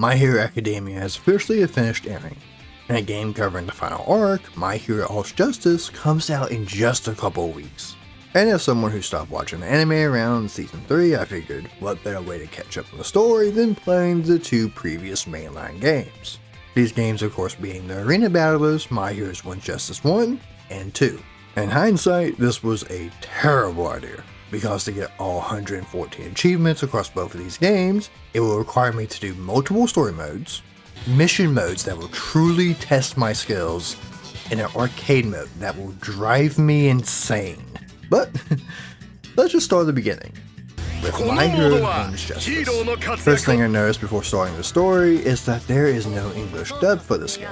My Hero Academia has officially finished airing, and a game covering the final arc, My Hero Ultra Justice, comes out in just a couple of weeks. And as someone who stopped watching anime around Season 3, I figured, what better way to catch up on the story than playing the two previous mainline games. These games of course being the Arena Battlers, My Heroes 1 Justice 1 and 2. In hindsight, this was a terrible idea, because to get all 114 achievements across both of these games, it will require me to do multiple story modes, mission modes that will truly test my skills, and an arcade mode that will drive me insane. But let's just start at the beginning, with My Hero 1 Justice. First thing I noticed before starting the story is that there is no English dub for this game.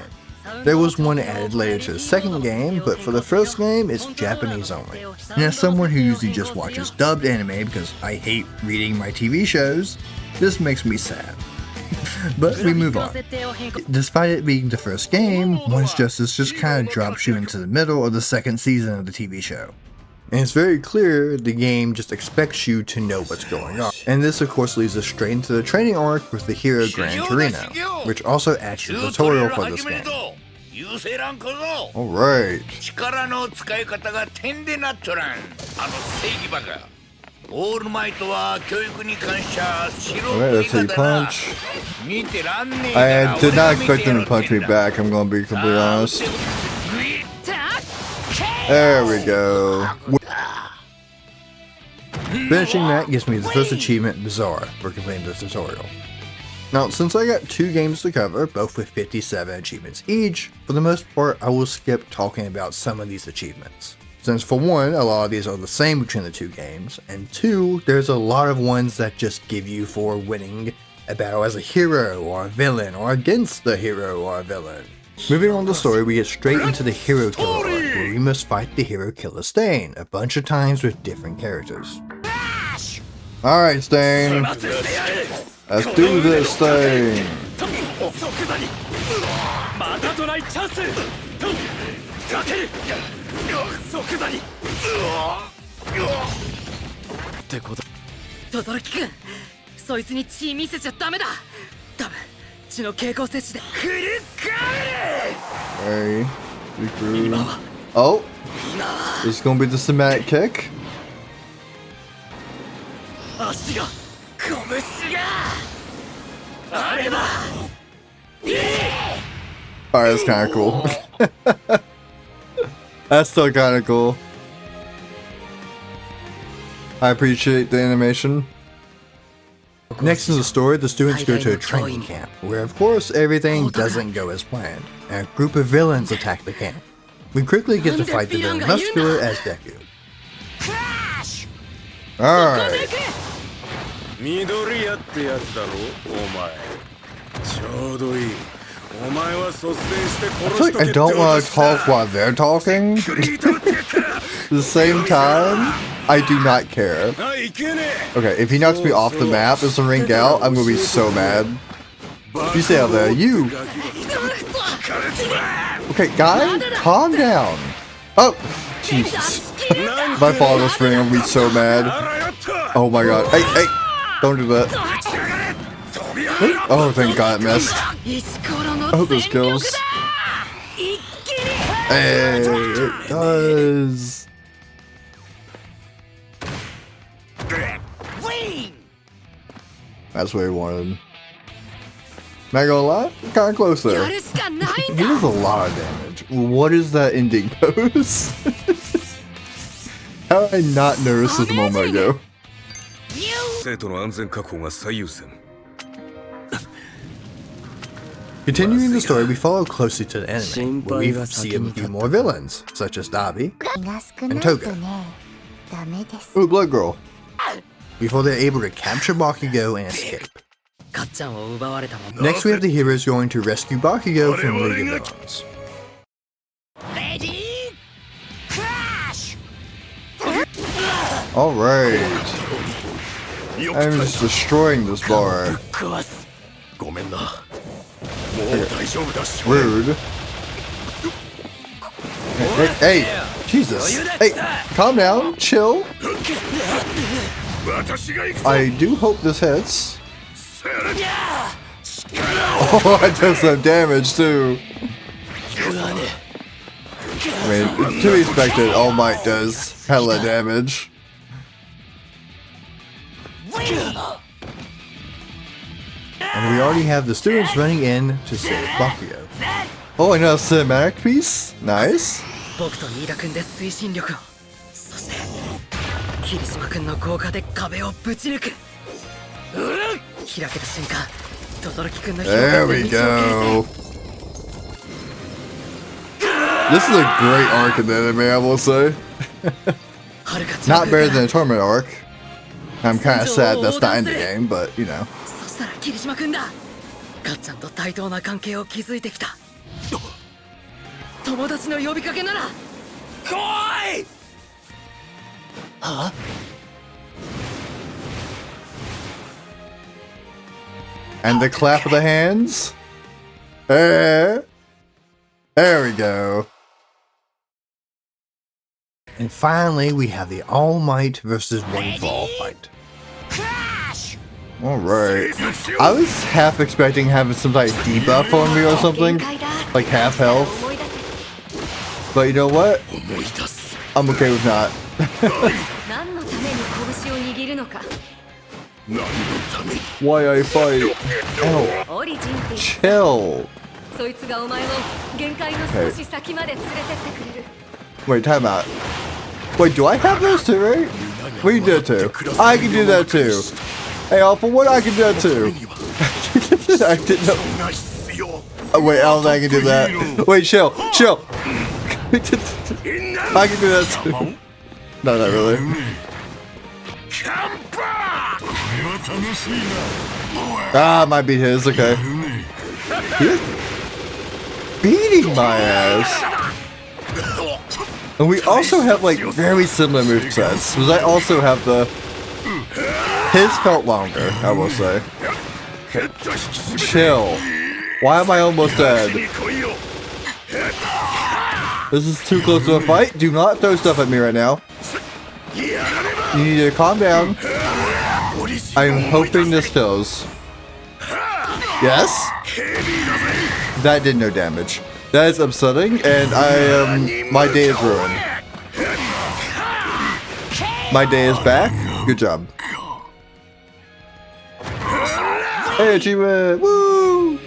There was one added later to the second game, but for the first game, it's Japanese only. And as someone who usually just watches dubbed anime because I hate reading my TV shows, this makes me sad. But we move on. Despite it being the first game, 1 Justice just kind of drops you into the middle of the second season of the TV show. And it's very clear the game just expects you to know what's going on. And this of course leads us straight into the training arc with the hero Gran Torino, which also acts as a tutorial for this game. Alright. Alright, that's how you punch. I did not expect him to punch me back, I'm gonna be completely honest. There we go. Finishing that gives me the first achievement, Bizarre, for completing the tutorial. Now, since I got 2 games to cover, both with 57 achievements each, for the most part I will skip talking about some of these achievements. Since for one, a lot of these are the same between the 2 games, and 2, there's a lot of ones that just give you for winning a battle as a hero or a villain or against the hero or a villain. Moving on the story, we get straight into the Hero Killer arc, where we must fight the Hero Killer Stain, a bunch of times with different characters. Alright Stain, let's do this thing! Hey, oh, this is gonna be the somatic kick. Alright, that's kinda cool. That's still kinda cool. I appreciate the animation. Next in the story, the students go to a training camp, where of course everything doesn't go as planned, and a group of villains attack the camp. We quickly get to fight the villain Muscular as Deku. Alright. I feel like I don't want to talk while they're talking. At the same time, I do not care. Okay, if he knocks me off the map as a ring out, I'm gonna be so mad. You stay out there, you! Okay, guy, calm down! Oh, Jesus. If I fall in this ring, I'm gonna be so mad. Oh my god. Hey, hey! Don't do that. Oh, thank god it missed. I hope this kills. Hey, it does. That's what he wanted. Not gonna lie, kinda close there. He does a lot of damage. What is that ending pose? How did I not notice this a moment ago? Continuing the story, we follow closely to the enemy, where we see a few more villains, such as Dabi and Toga. Ooh, Blood Girl. Before they're able to capture Bakugo and escape. Next we have the heroes going to rescue Bakugo from League of Villains. Alright. I'm just destroying this bar. Rude. Hey, Jesus. Hey, calm down, chill. I do hope this hits. Oh, I took some damage too. I mean, to be expected, All Might does hella damage. And we already have the students running in to save Bakugo. Oh, another cinematic piece? Nice. 僕とニーダ君で推進力を、そして霧島君の効果で壁をぶち抜く。開けた瞬間、轟君の表 There 現 we で道を形 go. This is a great arc in the anime, I will say. 成。遥か Not 上 better 空 than か a tournament arc. I'm kind of sad that's not in the game, but you know. ら。そしたら霧島君だ。かっちゃんと対等な関係を築いてきた。友達の呼びかけなら来い。は？ And the clap of the hands. There we go. And finally, we have the All Might versus Windfall fight. Alright. I was half expecting having some like debuff on me or something. Like half health. But you know what? I'm okay with not. 何のために拳を握るのか。 Why I fight? Ow. オリジンっていう Chill. そいつがお前を限界の少し先まで連れてってくれる。 Wait, time out. Wait, do I have those too, right? We do too. I can do that too. Hey, Alpha, what? I can do that too. I didn't know. Oh, wait, I don't think I can do that. Wait, chill. I can do that too. No, not really. Ah, might be his, okay. He's beating my ass. And we also have like very similar movesets, because I also have the... His felt longer, I will say. Chill. Why am I almost dead? This is too close to a fight. Do not throw stuff at me right now. You need to calm down. I'm hoping this kills. Yes? That did no damage. That is upsetting, and my day is ruined. My day is back. Good job. Hey, achievement! Woo!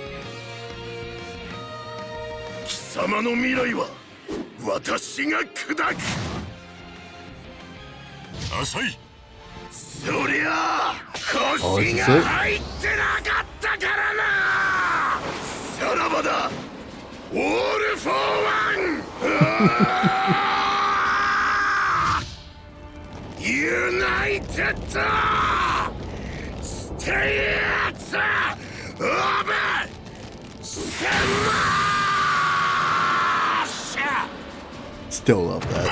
貴様の未来は私が砕く。浅い。そりゃあ腰が入ってなかったからな。さらばだ。オールフォーワン。ユナイテッド。ステイアツオブセマ。 Still love that.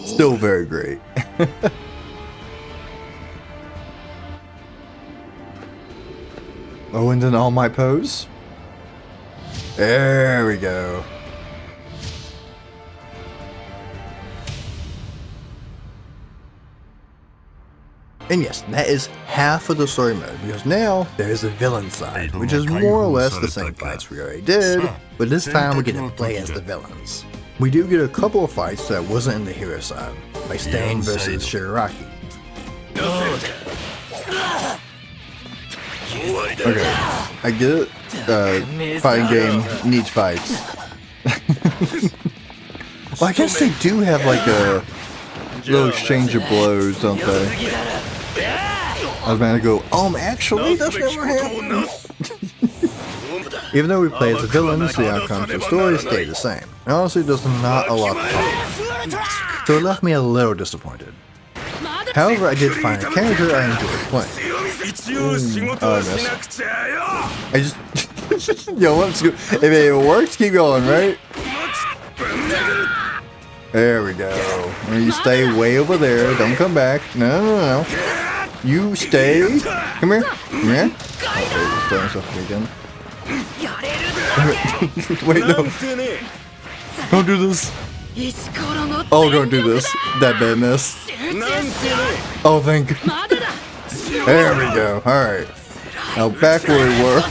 Still very great. Oh, and then All Might pose. There we go. And yes, that is half of the story mode, because now there's the villain side, which is more or less the same fights we already did, but this time we get to play as the villains. We do get a couple of fights that wasn't in the hero side, like Stain versus Shigaraki. Okay, I get it. Fighting game needs fights. Well, I guess they do have like a little exchange of blows, don't they? I was about to go, actually, that's never happened. Even though we play as the villains, the outcomes of the story stay the same. And honestly, there's not a lot to talk. So it left me a little disappointed. However, I did find a character I enjoyed playing. I just... Yo, let's go. If it works, keep going, right? There we go. You stay way over there. Don't come back. No. You stay. Come here. Come here. Oh, he's throwing stuff at me again. Wait, no. Don't do this. Oh, don't do this. That badness. Oh, thank God. There we go. Alright. Now back where we were.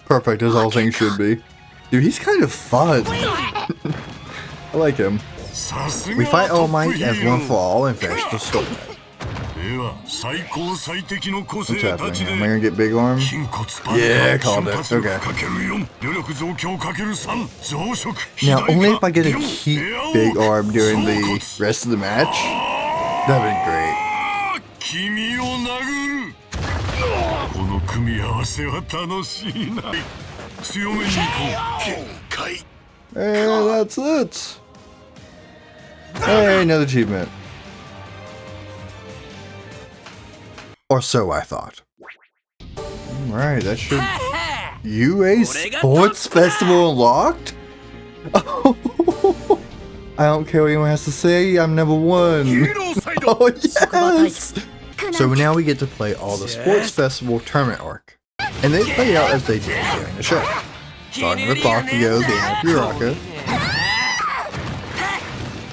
Perfect as all things should be. Dude, he's kind of fun. I like him. We fight All Might as one for all and finish the story. What's happening? Am I gonna get big arm? Yeah, called it. Okay. Now, only if I get to keep big arm during the rest of the match, that'd be great. And that's it. Hey, another achievement. Or so I thought. Alright, that should... UA Sports Festival unlocked? Oh, I don't care what anyone has to say, I'm number one. Oh, yes! So now we get to play all the Sports Festival tournament arc. And they play out as they did during the show. Starting with Bakugo, the Anarchy Rocket.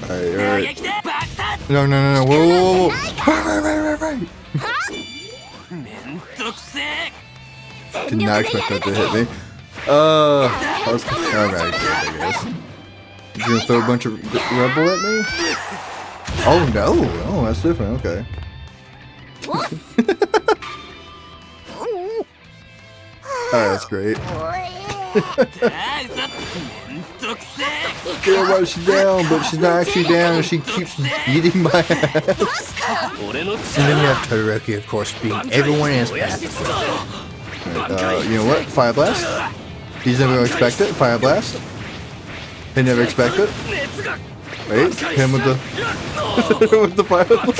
Alright. No, whoa. Right. Did not expect that to hit me. I was alright, I guess. You gonna throw a bunch of Rebel at me? Oh no! Oh, that's different, okay. Alright, that's great. Yeah, well, she's down, but she's not actually down, and she keeps beating my ass. And then you have Todoroki, of course, beating everyone in his path. You know what? Fire Blast? He's never gonna expect it. Fire Blast. They never expect it. Wait, him with the with the Fire Blast.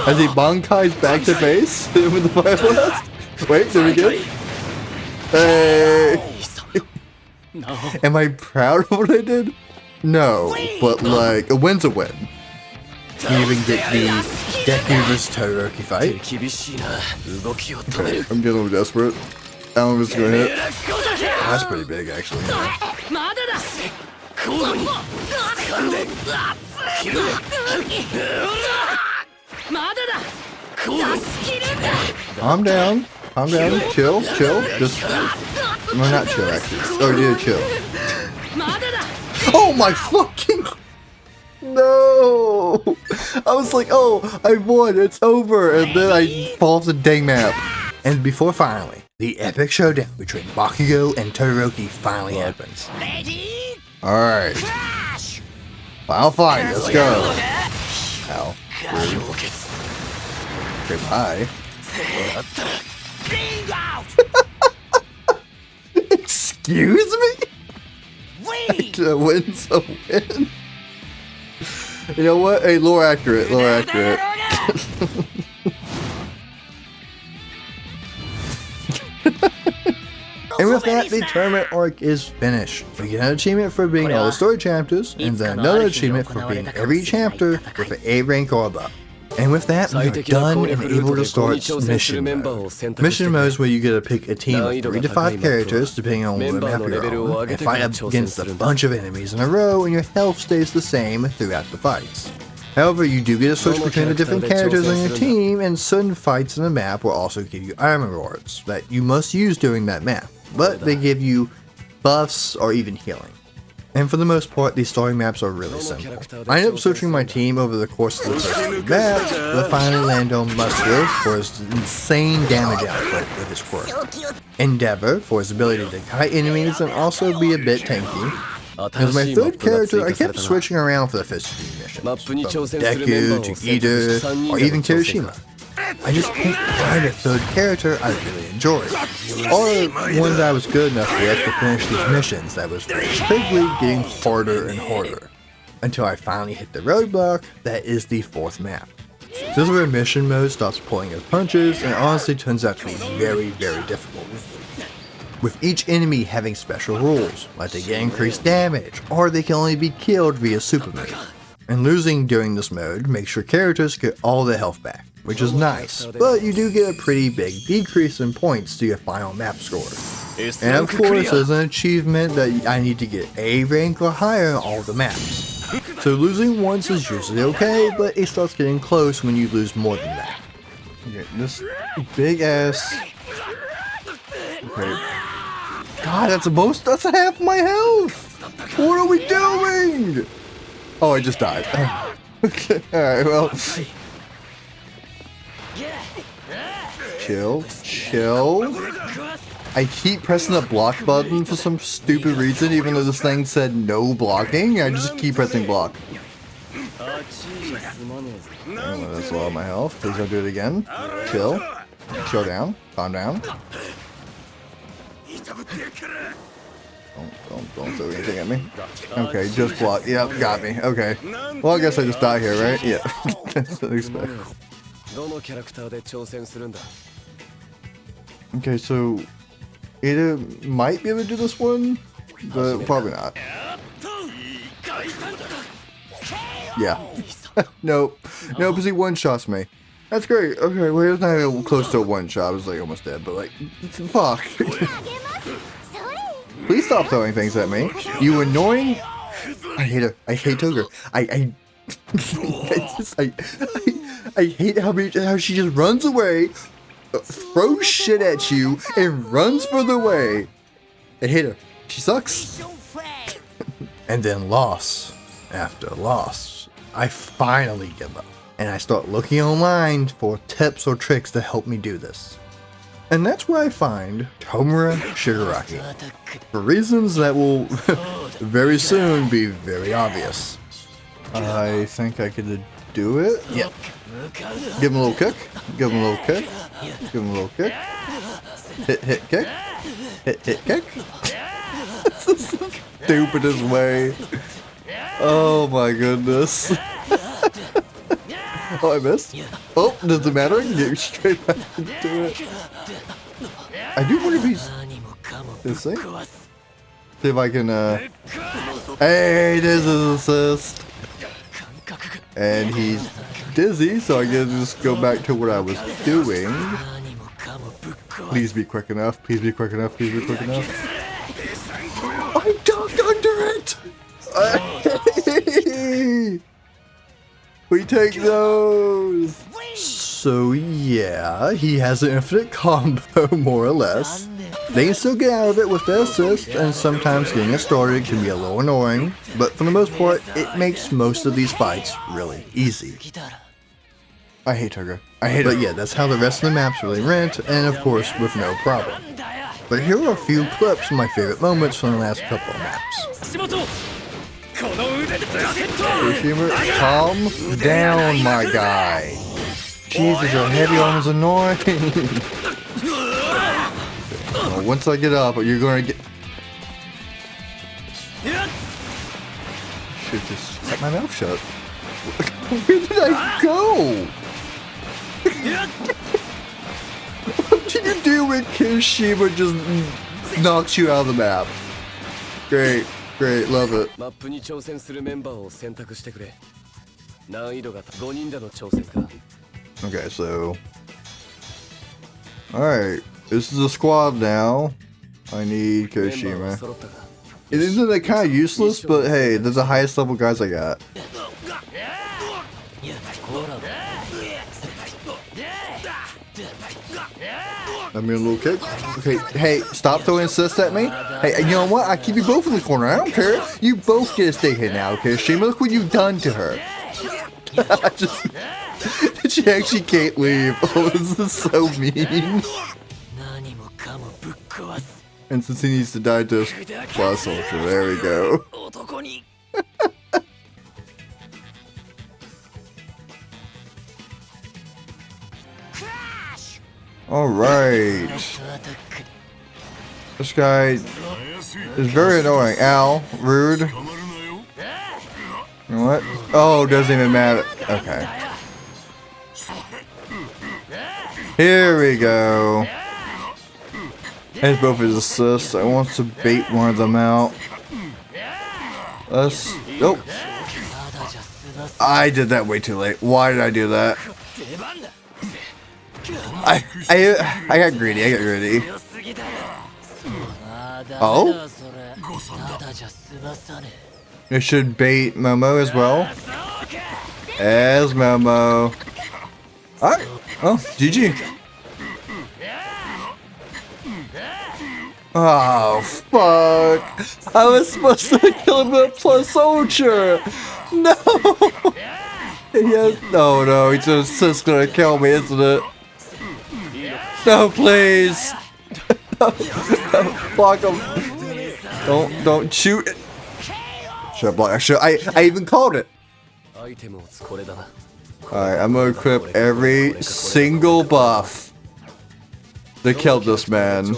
As he Bankai's back to base with the Fire Blast. Wait, there we go. Hey. Am I proud of what I did? No, but like a win's a win. You even get the Deku vs Todoroki fight. Okay, I'm getting a little desperate. I don't know if it's gonna hit. That's pretty big, actually. Yeah. Calm down. Calm down. Chill. Just. No, not chill, actually. Oh, yeah, chill. Oh my fucking. No! I was like, oh, I won, it's over, and then I fall off the dang map. And before finally, the epic showdown between Bakugo and Todoroki finally happens. Alright. Final fight, let's go. Ow. Okay, bye. Excuse me? A win's a win. You know what? Hey, lore accurate. And with that, the tournament arc is finished. We get an achievement for being all the story chapters, and then another achievement for being every chapter with an A rank or above. And with that, we are done and able to start Mission Mode. Mission Mode is where you get to pick a team of 3 to 5 characters, depending on what map you're on, and fight up against a bunch of enemies in a row, and your health stays the same throughout the fights. However, you do get to switch between the different characters on your team, and certain fights in the map will also give you item rewards that you must use during that map, but they give you buffs or even healing. And for the most part, these story maps are really simple. I ended up switching my team over the course of the first few maps, but finally landed on Muscle for his insane damage output with his quirk. Endeavor for his ability to kite enemies and also be a bit tanky. As my third character, I kept switching around for the first few missions, from Deku to Ida, or even Kirishima. I just couldn't find a third character I really enjoyed, or one that was good enough with to finish these missions that was quickly getting harder and harder, until I finally hit the roadblock that is the 4th map. This is where mission mode stops pulling its punches and honestly turns out to be very, very difficult. With each enemy having special rules, like they get increased damage, or they can only be killed via super mode. And losing during this mode makes your characters get all their health back, which is nice, but you do get a pretty big decrease in points to your final map score. And of course, there's an achievement that I need to get A rank or higher on all the maps. So losing once is usually okay, but it starts getting close when you lose more than that. Okay, this big ass. Okay. God, that's half my health! What are we doing? Oh, I just died. Okay, alright, well. Chill. I keep pressing the block button for some stupid reason, even though this thing said no blocking. I just keep pressing block. That's a lot of my health. Please don't do it again. Chill. Chill down. Calm down. Don't throw anything at me. Okay, just block. Yep, got me. Okay. Well, I guess I just die here, right? Yeah. That's what I expect. Okay, so Ada might be able to do this one, but probably not. Yeah. Nope. No, because he one-shots me. That's great. Okay, well, he was not even close to a one-shot. I was like almost dead, but like, fuck. Please stop throwing things at me. You annoying. I hate her. I hate Toger. I hate how she just runs away, throws shit at you, and runs further away. I hate her. She sucks. And then loss after loss, I finally give up. And I start looking online for tips or tricks to help me do this. And that's where I find Tomura Shigaraki, for reasons that will very soon be very obvious. I think I could do it. Yep. Give him a little kick. Give him a little kick. Give him a little kick. Hit kick. Hit kick. This is the stupidest way. Oh my goodness. Oh, I missed. Oh, does it matter? I can get straight back into it. I do wonder if he's this thing. See if I can, hey, there's his assist. And he's dizzy, so I guess just go back to what I was doing. Please be quick enough. Please be quick enough. Please be quick enough. I ducked under it! We take those! So yeah, he has an infinite combo, more or less. They can still get out of it with their assist, and sometimes getting it started can be a little annoying, but for the most part, it makes most of these fights really easy. I hate Toger. I hate it. But yeah, that's how the rest of the maps really rent, and of course, with no problem. But here are a few clips of my favorite moments from the last couple of maps. Kirishima, calm down, my guy. Jesus, your heavy arm is annoying. Well, once I get up, you're gonna get. Should just cut my mouth shut. Where did I go? What did you do when Kirishima just knocks you out of the map? Great. Great, love it. Okay, so. Alright, this is a squad now. I need Kirishima. Isn't that kind of useless? But hey, they're the highest level guys I got. Let me a little kick. Okay, hey, stop throwing assists at me. Hey, you know what? I keep you both in the corner. I don't care. You both get a stay here now, Kirishima. Look what you've done to her. She actually can't leave. Oh, this is so mean. And since he needs to die to a plus ultra, there we go. Alright. This guy is very annoying. Ow. Rude. You know what? Oh, doesn't even matter. Okay. Here we go. There's both his assists. I want to bait one of them out. Let's. Nope. I did that way too late. Why did I do that? I got greedy. Oh? It should bait Momo as well. As Momo. Alright. Oh, GG. Oh, fuck. I was supposed to kill him with plus soldier. No. Yes. No, he's just gonna kill me, isn't it? No, please. Block him. Don't shoot it. Should I block? I even called it. Alright, I'm gonna equip every single buff to kill this man.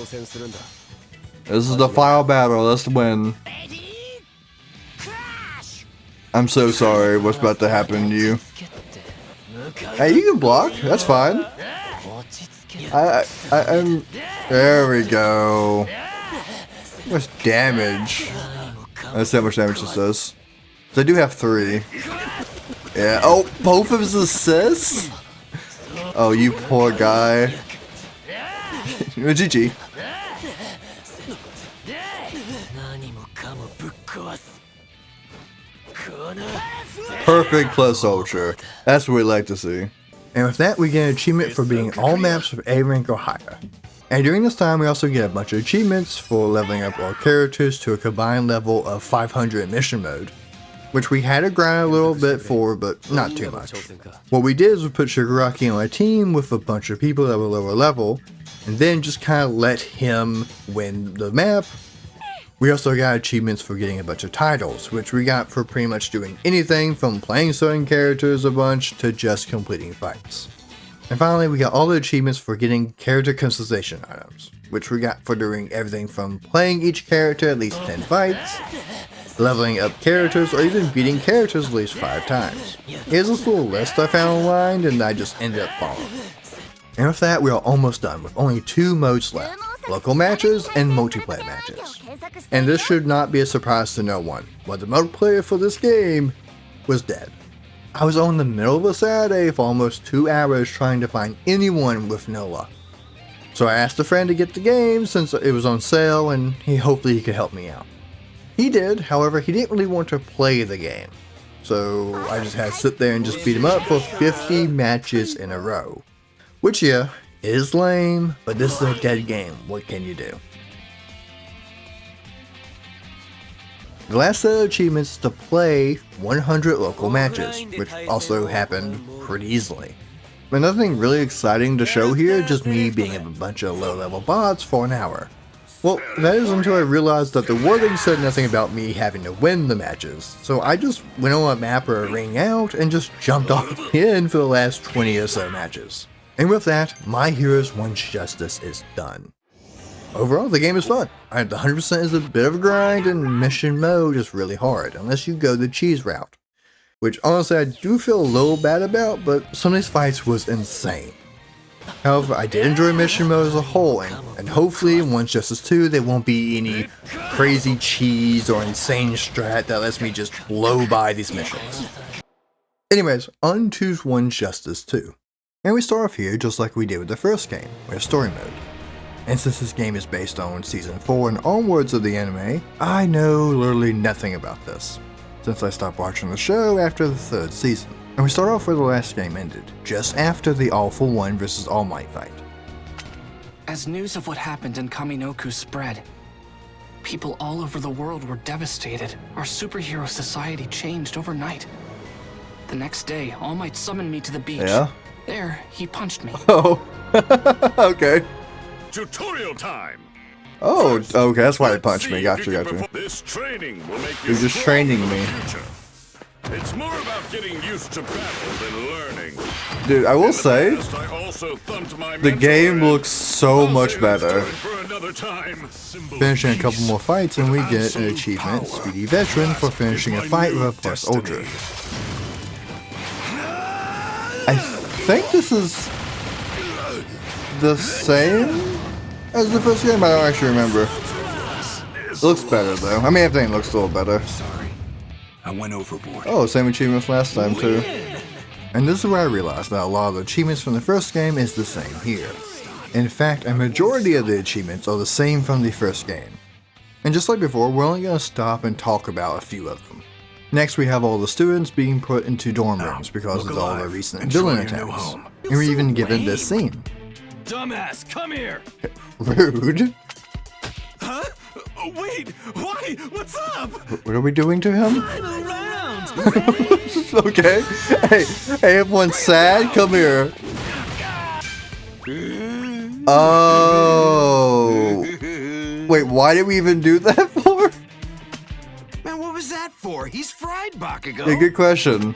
This is the final battle. Let's win. I'm so sorry what's about to happen to you. Hey, you can block. That's fine. I'm... There we go. How much damage? Let's see how much damage this does. So I do have 3. Yeah. Oh, both of his assists? Oh, you poor guy. GG. Perfect plus ultra. That's what we like to see. And with that, we get an achievement for beating all maps of A rank or higher. And during this time, we also get a bunch of achievements for leveling up our characters to a combined level of 500 in mission mode, which we had to grind a little bit for, but not too much. What we did is we put Shigaraki on a team with a bunch of people that were lower level, and then just kind of let him win the map. We also got achievements for getting a bunch of titles, which we got for pretty much doing anything from playing certain characters a bunch to just completing fights. And finally, we got all the achievements for getting character customization items, which we got for doing everything from playing each character at least 10 fights, leveling up characters, or even beating characters at least 5 times. Here's this little list I found online and I just ended up following. And with that, we are almost done with only 2 modes left, local matches and multiplayer matches. And this should not be a surprise to no one, but the multiplayer for this game was dead. I was on the middle of a Saturday for almost 2 hours trying to find anyone with no luck. So I asked a friend to get the game since it was on sale and hopefully he could help me out. He did, however he didn't really want to play the game. So I just had to sit there and just beat him up for 50 matches in a row. Which yeah, is lame, but this is a dead game, what can you do? The last set of achievements is to play 100 local matches, which also happened pretty easily. But nothing really exciting to show here, just me being a bunch of low level bots for an hour. Well, that is until I realized that the wording said nothing about me having to win the matches, so I just went on a map or a ring out and just jumped off in for the last 20 or so matches. And with that, My Heroes One's Justice is done. Overall, the game is fun. The 100% is a bit of a grind and mission mode is really hard, unless you go the cheese route. Which honestly I do feel a little bad about, but some of these fights was insane. However, I did enjoy mission mode as a whole, and hopefully in One's Justice 2 there won't be any crazy cheese or insane strat that lets me just blow by these missions. Anyways, on to One's Justice 2. And we start off here just like we did with the first game, with story mode. And since this game is based on Season 4 and onwards of the anime, I know literally nothing about this, since I stopped watching the show after the 3rd season. And we start off where the last game ended, just after the All for One vs All Might fight. As news of what happened in Kaminoku spread, people all over the world were devastated. Our superhero society changed overnight. The next day, All Might summoned me to the beach. Yeah? There, he punched me. Oh, okay. Tutorial time. Oh, okay, that's why he punched me. Gotcha. This training will make you You're just strong training for the me. future. It's more about getting used to battle than learning. Dude, I will In the say, past, I also thumped my the mentor game and looks so I'll much save that better. story for another time. Finishing a couple more fights and we get an achievement, Speedy Veteran, for finishing a fight with a plus ultra. I think this is the same as the first game, I don't actually remember. It looks better though. I mean, everything looks a little better. Sorry, I went overboard. Oh, same achievements last time too. And this is where I realized that a lot of the achievements from the first game is the same here. In fact, a majority of the achievements are the same from the first game. And just like before, we're only going to stop and talk about a few of them. Next, we have all the students being put into dorm rooms because of all the recent villain attacks. And we're even given this scene. Dumbass, come here! Rude. Huh? Wait, why? What's up? What are we doing to him? Around! Okay. Hey, everyone's sad? Come here. Oh. Wait, why did we even do that for? Man, what was that for? He's fried, Bakugo. Yeah, good question.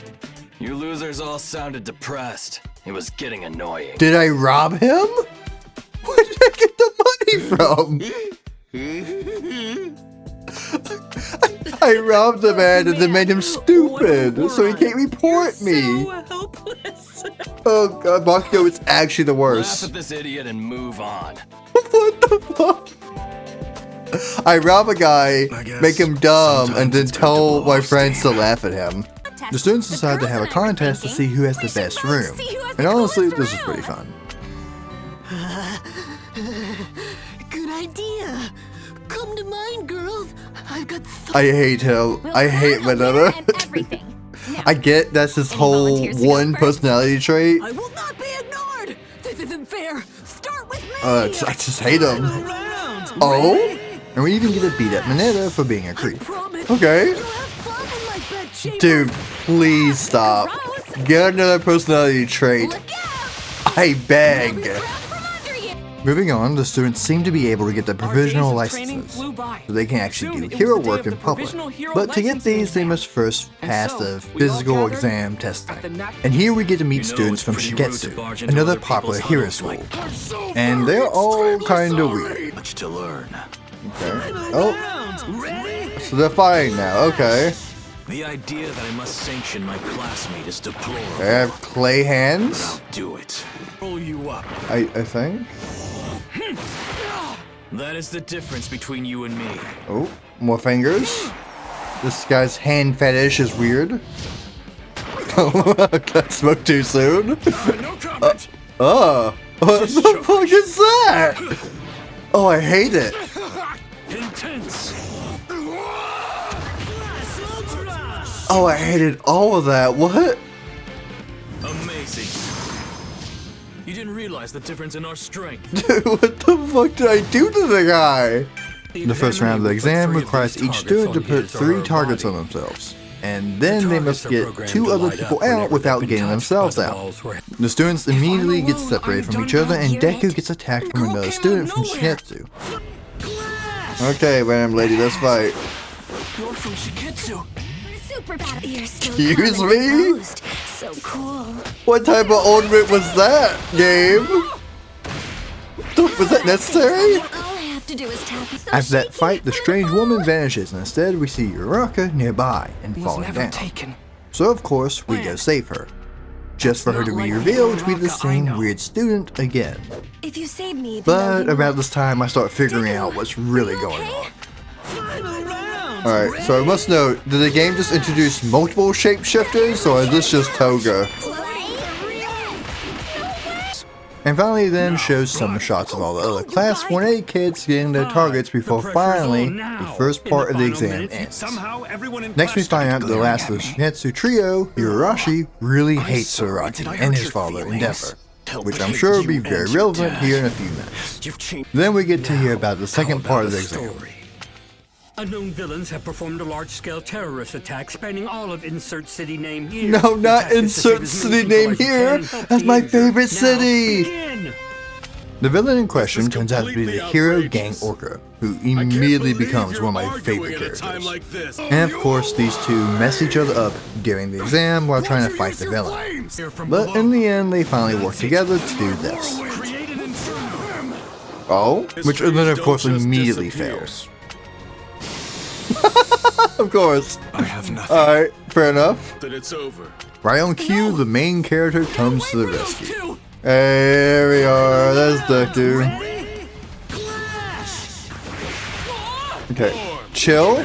You losers all sounded depressed. It was getting annoying. Did I rob him? Where did I get the money from? I robbed the man and then made him stupid, so he can't report me. helpless. Oh god, Bakugo is actually the Laugh worst. at this idiot and move on. What the fuck? I rob a guy, make him dumb, and then tell my friends to laugh at him. The students decide to have a contest to see who has the best room. And honestly, this is pretty fun. Good idea. Come to mine, girls. I've got I hate him. I hate Mineta. Everything. I get that's his whole one personality trait. I will not be ignored. This isn't fair. Start with me. I just hate him. Oh? And we even get to beat up Mineta for being a creep. Okay. Dude, please stop. Get another personality trait. I beg. Moving on, the students seem to be able to get the provisional licenses, so they can actually do hero work in public. But to get these, they must first pass the physical exam testing. And here we get to meet students from Shigetsu, another popular hero school. And they're all kinda weird. Much to learn. Okay. Oh, so they're fighting now, okay. The idea that I must sanction my classmate is deplorable. They have clay hands, I'll do it. Roll you up. I think. That is the difference between you and me. Oh, more fingers. This guy's hand fetish is weird. I spoke too soon. No comment. Oh, what the fuck is that? Oh, I hate it. Intense. Oh, I hated all of that. What? Amazing. You didn't realize the difference in our strength. Dude, what the fuck did I do to the guy? The first round of the exam requires each student to put 3 targets on themselves. And then they must get 2 other people out without getting themselves out. The students immediately get separated from each other, and Deku gets attacked from another student from Shigetsu. Okay, random lady, let's fight. You're from Shigetsu. Super bad. You're still Excuse calm and me? composed. So cool. What type of ornament was that, game? Was that necessary? All I have to do is tap. So After that shaky. fight, the strange woman vanishes, and instead we see Uraraka nearby and Was falling never down. taken. So of course, we go save her. Just for her to be revealed to be the same weird student again. If you save me, then But about this time, I start figuring out what's really going on. Alright, so I must note, did the game just introduce multiple shapeshifters, or is this just Toga? And finally then shows some shots of all the other Class 1A kids getting their targets before finally the first part of the exam ends. Next we find out that the last of the Shigetsu trio, Higurashi, really hates Saraki and his father Endeavor, which I'm sure will be very relevant here in a few minutes. Then we get to hear about the second part of the exam. Unknown villains have performed a large-scale terrorist attack spanning all of Insert City Name Here. No, The not task is to save Insert as City many people Name as you Here. can. Help That's the my injured. favorite Now, city. begin. The villain in question turns out to be the hero Gang Orca, who immediately becomes one of my favorite characters. And of course, these two mess each other up during the exam while trying to fight the villain. But in the end, they finally work together to do this. Oh? Which then of course immediately fails. Of course. I have nothing. Alright, fair enough. That it's over. Right on cue, the main character comes to the rescue. There we are, that's Deku. Okay, chill.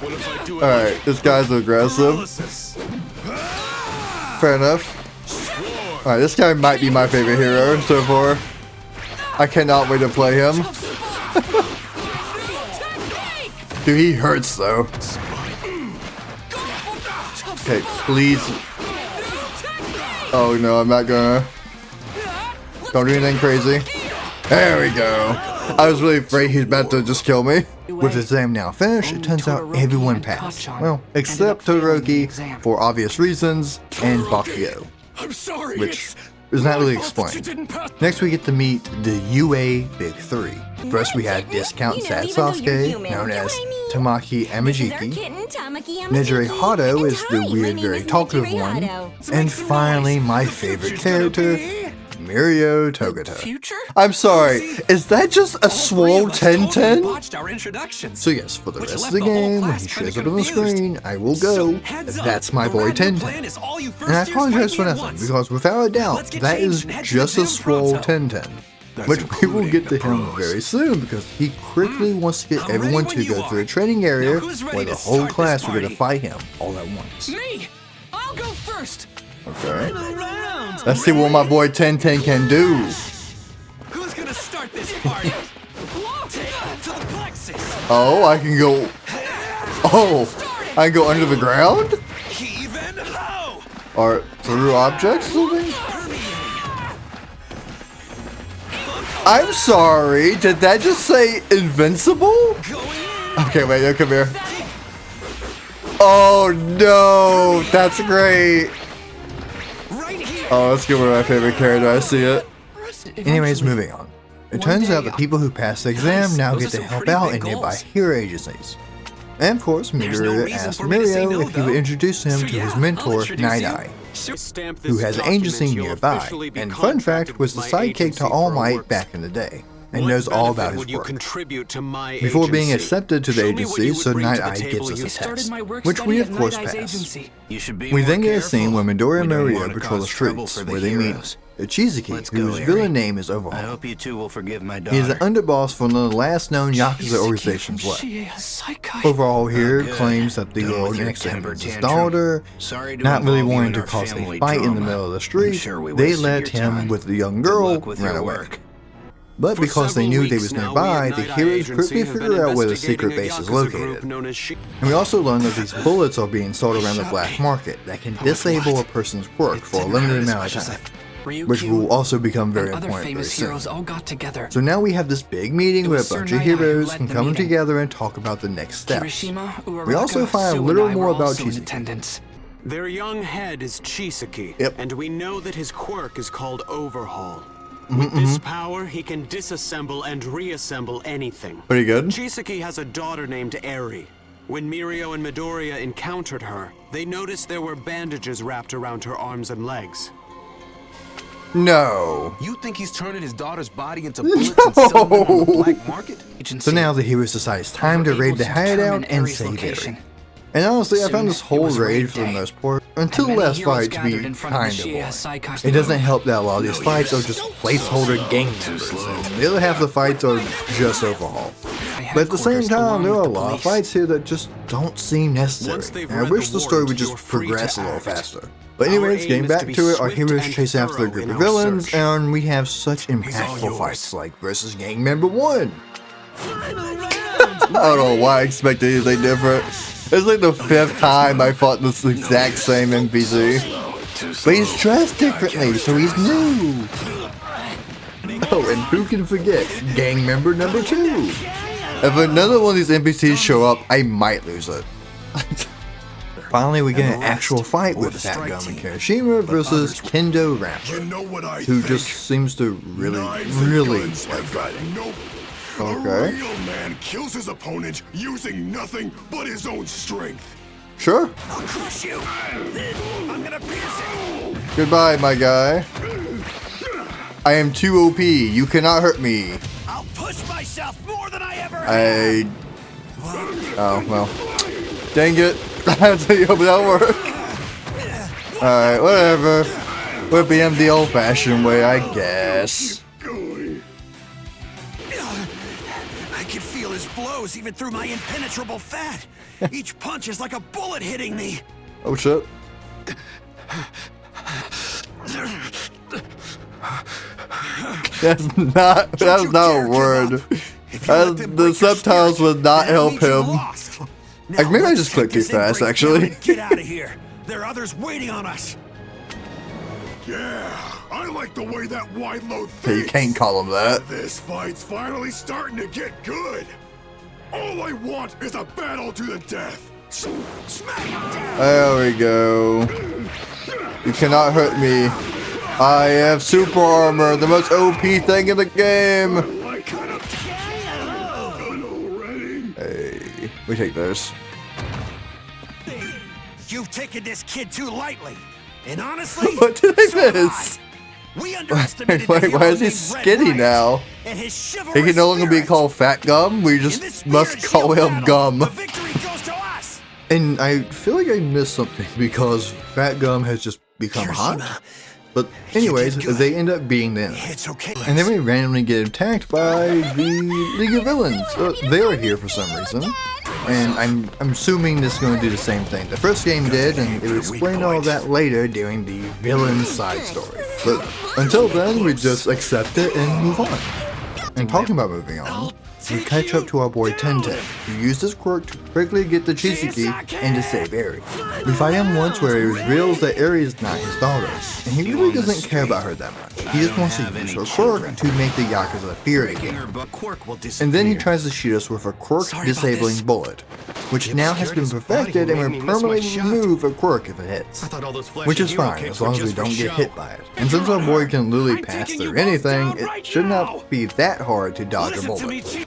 What if I do it? Alright, this guy's aggressive. Analysis. Fair enough. Alright, this guy might be my favorite hero so far. I cannot wait to play him. Dude, he hurts though. Okay, please. Oh no, I'm not gonna. Don't do anything crazy. There we go. I was really afraid he's about to just kill me. With the exam now finished, it turns out everyone passed. Well, except Todoroki, for obvious reasons, and Bakio, I'm sorry. which is not really explained. Next, we get to meet the UA Big Three. First, we have Discount Sad Sasuke, known as Tamaki Amajiki. Nejire Hado is the weird, very talkative one. And finally, my favorite character, Mirio Togata. Future? I'm sorry, is that just a swole 10-10? Botched our introductions. So yes, for the Which rest of left the the whole game, when class he kinda shows up on the confused. screen, I will go. Heads up, That's my the boy brand new 10-10. plan is all you And I first years apologize for fighting at nothing, once. because without a doubt, Let's get that is changed and head to just the a gym swole pronto. 10-10. Which we will get to him very soon, because he quickly wants to get I'm everyone ready to when go you to a are. training area Now who's ready where the to whole start class this are going to party? fight him all at once. Me! I'll go first! Okay. Let's see what my boy 10-10 can do. Who's gonna start this party? Take it to the plexus. Oh, I can go. Oh, I can go under the ground? Even low. Or through objects or something? I'm sorry, did that just say invincible? Okay, wait, yo, come here. Oh no, that's great. Right here. Oh, let's get one of my favorite character, I see it. Anyways, moving on. It turns out the people who passed the exam now Those get are to some help pretty out big in nearby goals. hero agencies. And of course, There's no Midoriya reason asked for me to say Mirio no, if he would though. introduce him So to yeah, his I'll mentor, introduce you. Night Eye, Stamp who this has an document, agency you'll nearby. officially be And fun fact, contracted was the with my sidekick agency to All for Might work. back in the day, and What knows all benefit about his would you work. contribute to my Before being agency? accepted to the Show me what agency, you would so bring to Night the Eye table gives us you a Started test, my work which we study of at course Night Eye's pass. agency. You should be We more then get a careful. scene where Midoriya and We don't Mirio wanna patrol the cause trouble streets, for the where they meet heroes. Ichizuki, Let's go, whose Eri. villain name is I Overhaul. hope you two will forgive my daughter. He is an underboss for one of the last known Yakuza organizations left. Overall here Good. claims that the Done girl with your next to him temper is his tantrum. daughter. Sorry to Not really involve you wanting in to our cause a family fight in the drama. middle of the I'm street, sure we they wasted let your him time. with the young Good girl luck with run your away. work. But For because they several knew they weeks was now, nearby, we the at Night Eye heroes Agency quickly have been figured out where the investigating secret a base is Yakuza group located. known as And we also learned that these bullets are being sold around the black market that can disable a person's work for a limited amount of time, which will also become very Other important very famous soon. heroes all got together. So now we have this big meeting It where a was Sir bunch of Night Eye who heroes led can the come meeting. together and talk about the next steps. Kirishima, Uraraka, We also find a Sue, little and I more were about also in Chisaki. attendance. Their young head is Chisaki, Yep. and we know that his quirk is called Overhaul. With this power, he can disassemble and reassemble anything. Pretty good. Chisaki has a daughter named Eri. When Mirio and Midoriya encountered her, they noticed there were bandages wrapped around her arms and legs. No. You think he's turning his daughter's body into bullets and selling them on the black market? So now the heroes decide it's time to raid the hideout and save Eri. And honestly, I found this whole raid for the most part, until the last fight, to be kind of boring. It doesn't help that a lot of these fights are just placeholder gang members, and the other half of the fights are just Overhaul. But at the same time, there are a lot of fights here that just don't seem necessary, Once they've and I read wish the the story warrant, would just you're free to progress a little act. faster. But Our anyways, aim getting is to back be to it, our swift heroes and chase after their thorough group in of our villains, search. and we have such all impactful yours. fights, like versus gang member 1. I don't know why I expected anything different. It's like the 5th time I fought this exact same NPC. But he's dressed differently, so he's new. Oh, and who can forget gang member number 2? If another one of these NPCs show up, I might lose it. Finally, we get an actual fight with Fat Gum and Kirishima versus Kendo Ramper, know what I who just seems to really like fighting. Nope. Okay. A real man kills his opponent using nothing but his own strength. Sure. I'll crush you. I'm gonna pierce you. Goodbye, my guy. I am too OP. You cannot hurt me. I'll push myself more than I ever have. Oh, well. Dang it. I had to hope that work. Alright, whatever. We're being the old-fashioned way, I guess. I can feel his blows even through my impenetrable fat. Each punch is like a bullet hitting me. Oh, shit. That's not a word. The subtitles would not help him. Like, maybe I just clicked too fast, actually. Get out of here. There are others waiting on us. Yeah, I like the way that wide load You thinks. can't call him that. This fight's finally starting to get good. All I want is a battle to the death. Smack him down. There we go. You cannot hurt me. I have super armor, the most OP thing in the game. Like kind of done already. Hey, we take this. You've taken this kid too lightly. And honestly, What did I so have miss? We underestimated the Wait, hero why is he named Red skinny Riot now? and his He chivalrous can no longer be spirit. called Fat Gum. We In this just Spear must and call Shield him battle, Gum. The victory goes to us. And I feel like I missed something because Fat Gum has just become hot. But anyways, they end up being them. It's okay. And then we randomly get attacked by the League of Villains. They are here for some reason. And I'm assuming this is going to do the same thing the first game did, and it will explain all that later during the villain side story. But until then, we just accept it and move on. And talking about moving on, we catch up to our boy Tenten, who used his quirk to quickly get the Chisaki and to save Eri. We fight him once where he reveals that Eri is not his daughter, and he really doesn't care about her that much. He just wants to use her quirk to make the Yakuza fear it again. And then he tries to shoot us with a quirk-disabling bullet, which now has been perfected and will permanently remove a quirk if it hits. Which is fine, as long as we don't get hit by it. And since our boy can literally pass through anything, it should not be that hard to dodge a bullet.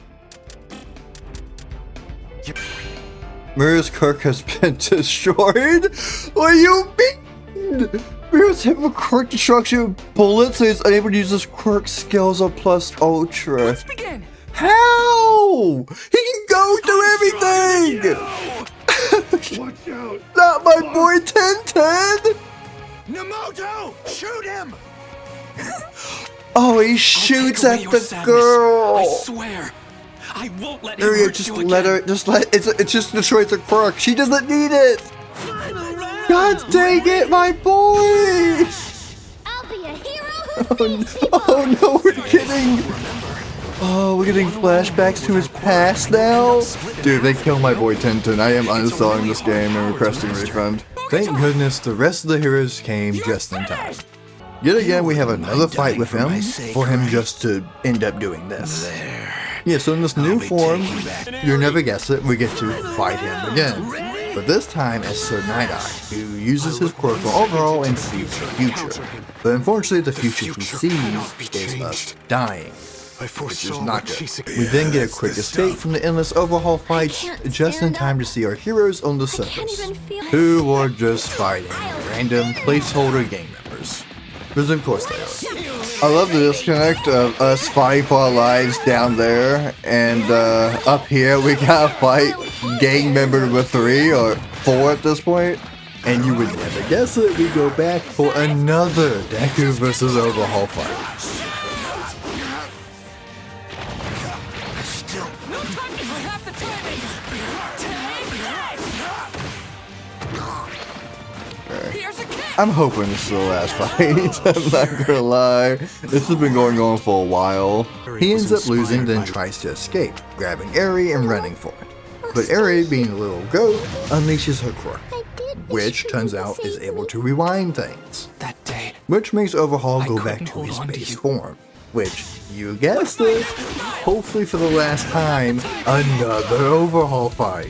Miura's quirk has been destroyed? What do you mean? Miura's hit with quirk destruction with bullets, so he's unable to use his quirk skills of plus ultra. Let's begin. How? He can go through everything! Watch out. Not my boy Tenten! Namoto, shoot him. Oh, he I'll shoots take away at your the sadness. girl! I swear. I won't let him Area, hurt just you let again. her, it just destroys her quirk. She doesn't need it! God dang it, my boy! I'll be a hero who saves people. Oh no, we're getting... Oh, we're getting flashbacks to his past now? Dude, they killed my boy Tenten. I am uninstalling this game and requesting a refund. Thank goodness the rest of the heroes came just in time. Yet again, we have another fight with him, for him just to end up doing this. Yeah, so in this new form, you'll never guess it, we get to fight him again. But this time as Sir Night-Eye, who uses his quirk for overall and sees the future. But unfortunately, the future he sees is us dying. Which is not good. We then get a quick escape from the endless overhaul fights, just in time to see our heroes on the surface, who were just fighting random placeholder gang members. Because of course they are. I love the disconnect of us fighting for our lives down there, and up here we gotta fight gang member number 3 or 4 at this point. And you would never guess it, we go back for another Deku vs. Overhaul fight. No time for half the timing. Here's a kick. I'm hoping this is the last fight, I'm not gonna lie. This has been going on for a while. He ends up losing, then tries to escape, grabbing Eri and running for it. But Eri, being a little goat, unleashes her quirk, which turns out is able to rewind things. That day, Which makes Overhaul I go back couldn't to hold his on to base you. form. Which, you guessed it, hopefully for the last time, another Overhaul fight.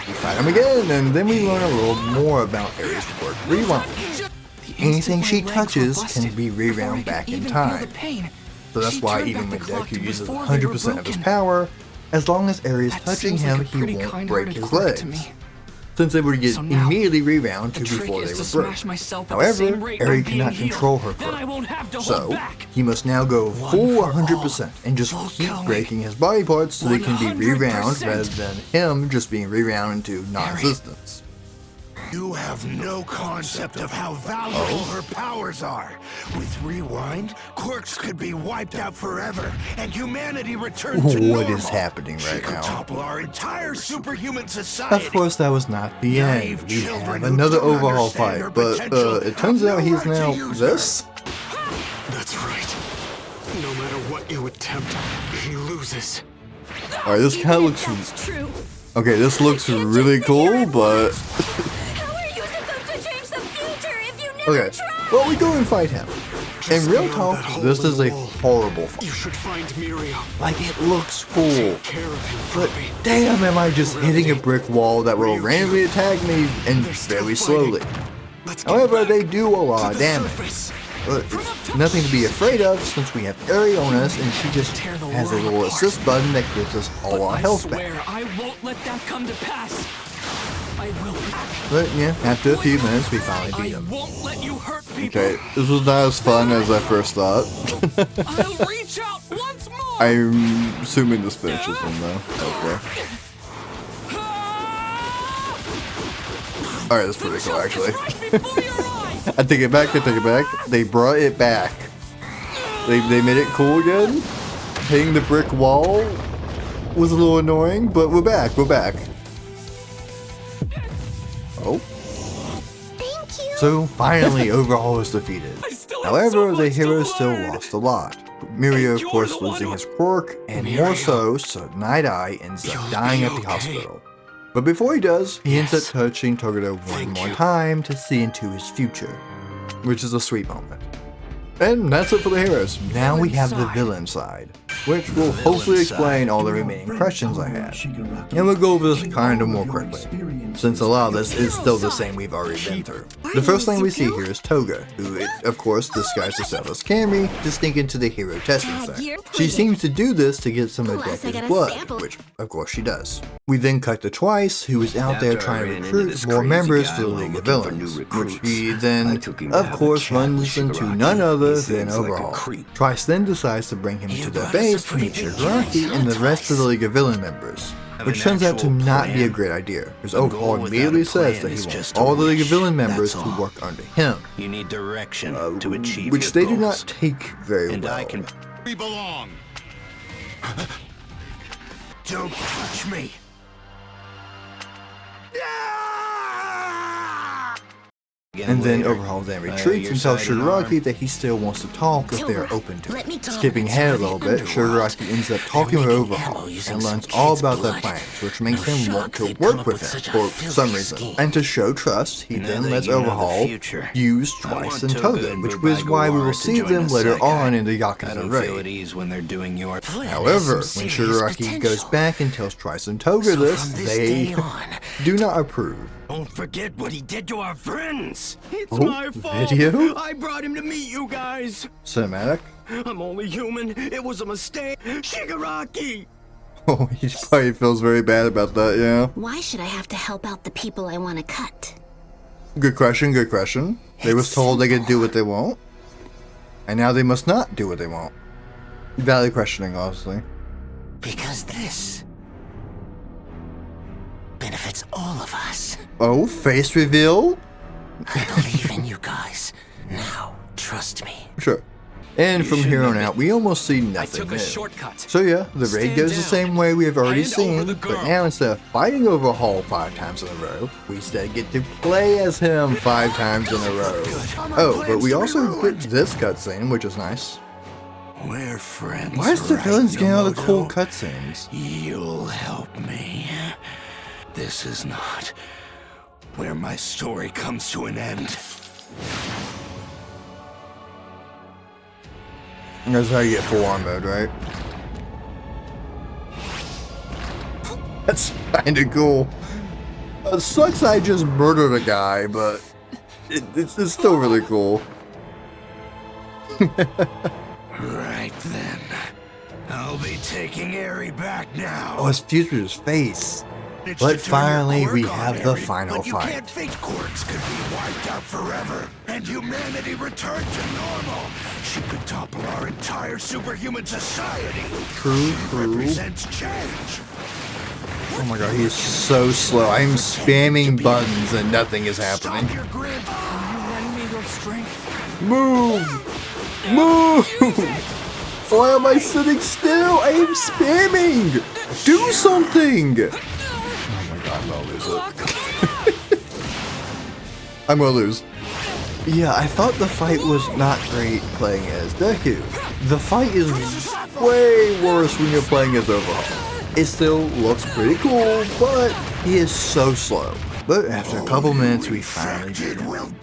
We fight him again, and then we learn a little more about Eri's quirk rewind. Anything she touches can be rewound back in time. So that's why even when Deku uses 100% of his power, as long as Eri is touching him, he won't break his legs, since they would get So now, immediately rewound to the trick before is they to would break. smash myself at the same However, rate Eri I'm being cannot healed. control her Then I quirk, won't have to hold so back. he must now go full for all, 100% and just full keep going. breaking his body parts so they can be rewound 100%. rather than him just being rewound into non-existence. You have no concept of how valuable her powers are. With Rewind, quirks could be wiped out forever, and humanity return to normal. What is happening She right could now? topple our entire superhuman society. Of course, that was not the end. Naive We children have who another don't overhaul understand her fight, but potential it turns have out no he's right to now use this. That's right. No matter what you attempt, he loses. Alright, this kind of looks... That's true. Okay, this looks really cool, but... How are you supposed to change the future if you never Okay, try? well, we go and fight him. In real talk, this is a horrible You fight. should find Miriam. Like, it looks cool. Take care of him for But me. damn, am I just hitting a brick wall that will randomly attack me and very slowly. Let's get However, back they do a lot to of the damage. surface. But it's nothing to be afraid of since we have Eri on us and she just has a little assist button that gives us all our I health swear back. I won't let that come to pass. I will. But yeah, after a few minutes we finally beat I him. won't let you hurt people. Okay, this was not as fun as I first thought. I'll reach out once more. I'm assuming this finishes him though. Okay. Alright, that's pretty cool actually. Right before your eyes. I take it back, I take it back. They brought it back. They made it cool again. Hitting the brick wall was a little annoying, but we're back, we're back. Oh. Thank you. So finally Overhaul is defeated. still have However, so the much to hero still learn. lost a lot. Mirio, of You're course, the one losing who- his quirk, and more so Night Eye ends up You'll dying be at the okay. hospital. But before he does, he ends up Yes. touching Toguro one Thank more you. time to see into his future, which is a sweet moment. And that's it for the heroes. Now we have the villain side, which will hopefully explain all the remaining questions I had. And we'll go over this kind of more quickly, since a lot of this is still the same we've already been through. The first thing we see here is Toga, who, of course, disguised herself as Camry to sneak into the hero testing site. She seems to do this to get some of Plus, I got Deku's a blood, sample. which, of course, she does. We then cut to Twice, who is out there After I trying to ran into recruit this more crazy members guy for the while League of looking for new Villains, which recruits, he I then, took him to of have a course, chat runs with into Shigaraki. none other He than seems like a Overhaul. creep. Twice then decides to bring him to their brought us a base to pretty meet big Shigaraki and the rest of the League of Villain members, which turns out to not be a great idea, because Overhaul without immediately a says plan that he is wants just a all the League of wish, Villain members that's to all. work under him, You need direction to achieve which your they do goals. not take very And well. I can. We belong. Don't touch me. And then Overhaul then retreats and tells Shigaraki that he still wants to talk if they're open to Let me it. talk. Skipping ahead a little bit, Shigaraki ends up talking with Overhaul ammo using and learns some all kid's about their blood. plans, which makes him shock want to they'd come work up with with him such a for filthy some reason. scheme. And to show trust, he Now then that lets you know the Overhaul future, use I Twice want and Toga Toga, and which Bubai is why we will Gawara to see join them us, later Sakai. on in the I Yakuza don't feel at raid. ease when they're doing your. However, some when serious Shigaraki goes potential. back and tells Twice and Toga So this, from this they day on, do not approve. Don't forget what he did to our friends. It's Oh, my fault. video? I brought him to meet you guys. Cinematic? I'm only human. It was a mistake. Shigaraki. Oh, he probably feels very bad about that, yeah. Why should I have to help out the people I want to cut? Good question, good question. They was told they could do what they want, and now they must not do what they want. Valid questioning, honestly. because this benefits all of us. Oh, face reveal? I believe in you guys. Now, trust me. Sure. And from here on out, we almost see I nothing took a new. shortcut. So yeah, the raid Stand goes the down. same way we have already Hand over seen, the but girl. now instead of fighting Overhaul 5 times in a row, we instead get to play as him 5 times in a row. Oh, but we also get this cutscene, which is nice. We're friends. Why is the right, villains getting all the cool Yamato? cutscenes? You'll help me. This is not where my story comes to an end. That's how you get full on mode, right? That's kinda cool. Sucks I just murdered a guy, but it's still really cool. Right then. I'll be taking Eri back now. Oh, it's fused with his face. It's But to turn your finally, quirk we on, have the Eri, final but you fight. can't think quirks could be wiped out forever, and humanity return to normal. She could topple our entire superhuman society. True, She true. represents change. Oh my god, he is so slow. I'm spamming buttons and nothing is happening. Stop your grandfather. Lend me your strength. Move! Move! Why am I sitting still? I am spamming! Do something! Oh my god, I'm gonna lose it. I'm gonna lose. Yeah, I thought the fight was not great playing as Deku. The fight is way worse when you're playing as Overhaul. It still looks pretty cool, but he is so slow. But after a couple minutes, we finally beat him.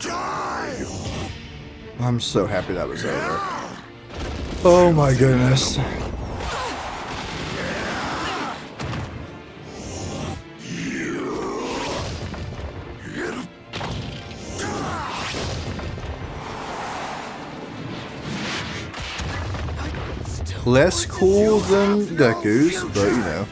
I'm so happy that was over. Oh my goodness. Less cool than Deku's, but you know.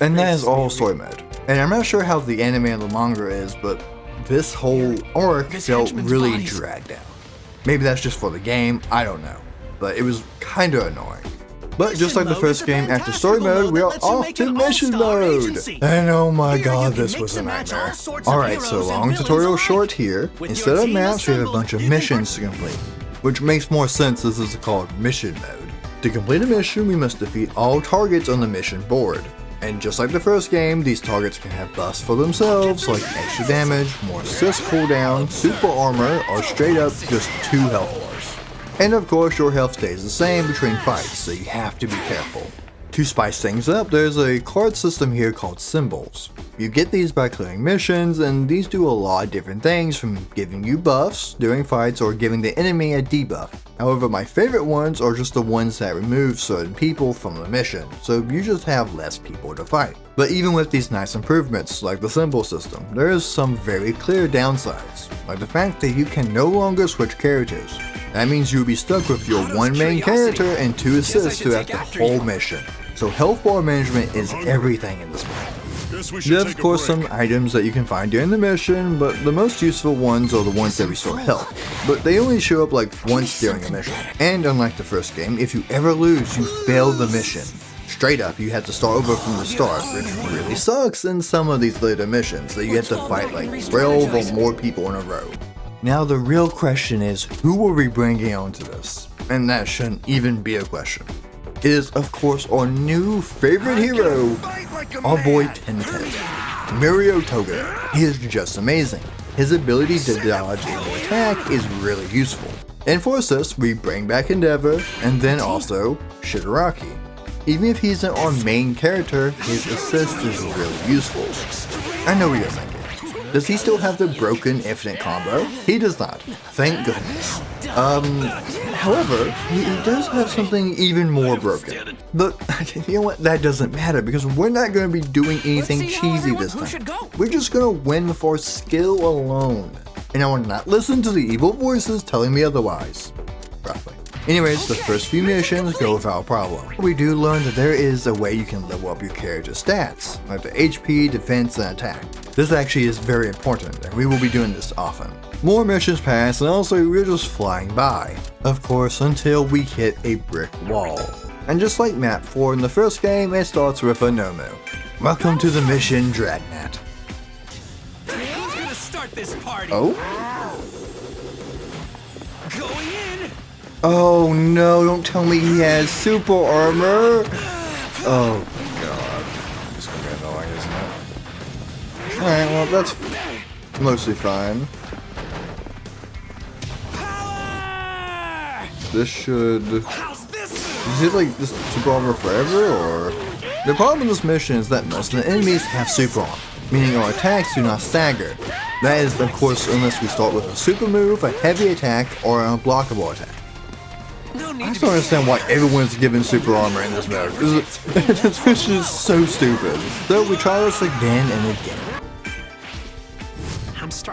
And that is all story mode. And I'm not sure how the anime and the manga is, but this whole arc felt really dragged out. Maybe that's just for the game, I don't know. But it was kinda annoying. But just like the first game, after story mode, we are off to mission mode! And oh my god, this was a nightmare. Alright, so long tutorial short here. Instead of maps, we have a bunch of missions to complete. Which makes more sense as this is called mission mode. To complete a mission, we must defeat all targets on the mission board. And just like the first game, these targets can have buffs for themselves, like extra damage, more assist cooldown, super armor, or straight up just 2 health bars. And of course, your health stays the same between fights, so you have to be careful. To spice things up, there's a card system here called symbols. You get these by clearing missions, and these do a lot of different things, from giving you buffs during fights or giving the enemy a debuff. However, my favorite ones are just the ones that remove certain people from the mission, so you just have less people to fight. But even with these nice improvements, like the symbol system, there is some very clear downsides, like the fact that you can no longer switch characters. That means you'll be stuck with your one main character and 2 assists throughout the whole mission. So health bar management is everything in this game. There's of course some items that you can find during the mission, but the most useful ones are the ones that restore health. But they only show up like once during a mission. And unlike the first game, if you ever lose, you fail the mission. Straight up, you have to start over from the start, which really sucks in some of these later missions that you have to fight like 12 or more people in a row. Now the real question is, who will we bring onto this? And that shouldn't even be a question. It is, of course, our new favorite hero, our boy Tenten, Mirio Toga. He is just amazing. His ability to dodge and attack is really useful. And for assist, we bring back Endeavor, and then also Shigaraki. Even if he isn't our main character, his assist is really useful. I know what you're thinking. Does he still have the broken infinite combo? He does not. Thank goodness. However, he does have something even more broken. But, you know what, that doesn't matter because we're not going to be doing anything cheesy this time. We're just going to win for skill alone. And I will not listen to the evil voices telling me otherwise. Roughly. Anyways, the first few missions go without problem. We do learn that there is a way you can level up your character's stats, like the HP, defense, and attack. This actually is very important, and we will be doing this often. More missions pass, and also we're just flying by. Of course, until we hit a brick wall. And just like map 4 in the first game, it starts with a Nomu. Welcome to the mission Dragnet. Who's gonna start this party? Oh? Going in. Oh no, don't tell me he has super armor! Oh god. This is gonna be annoying, isn't it? Alright, well that's mostly fine. Power! This should... How's this? Is it like this super armor forever, or...? The problem with this mission is that most of the enemies have super armor, meaning our attacks do not stagger. That is, of course, unless we start with a super move, a heavy attack, or an unblockable attack. I just don't understand why everyone's given super armor in this mode. This mission is so stupid. So we try this again and again.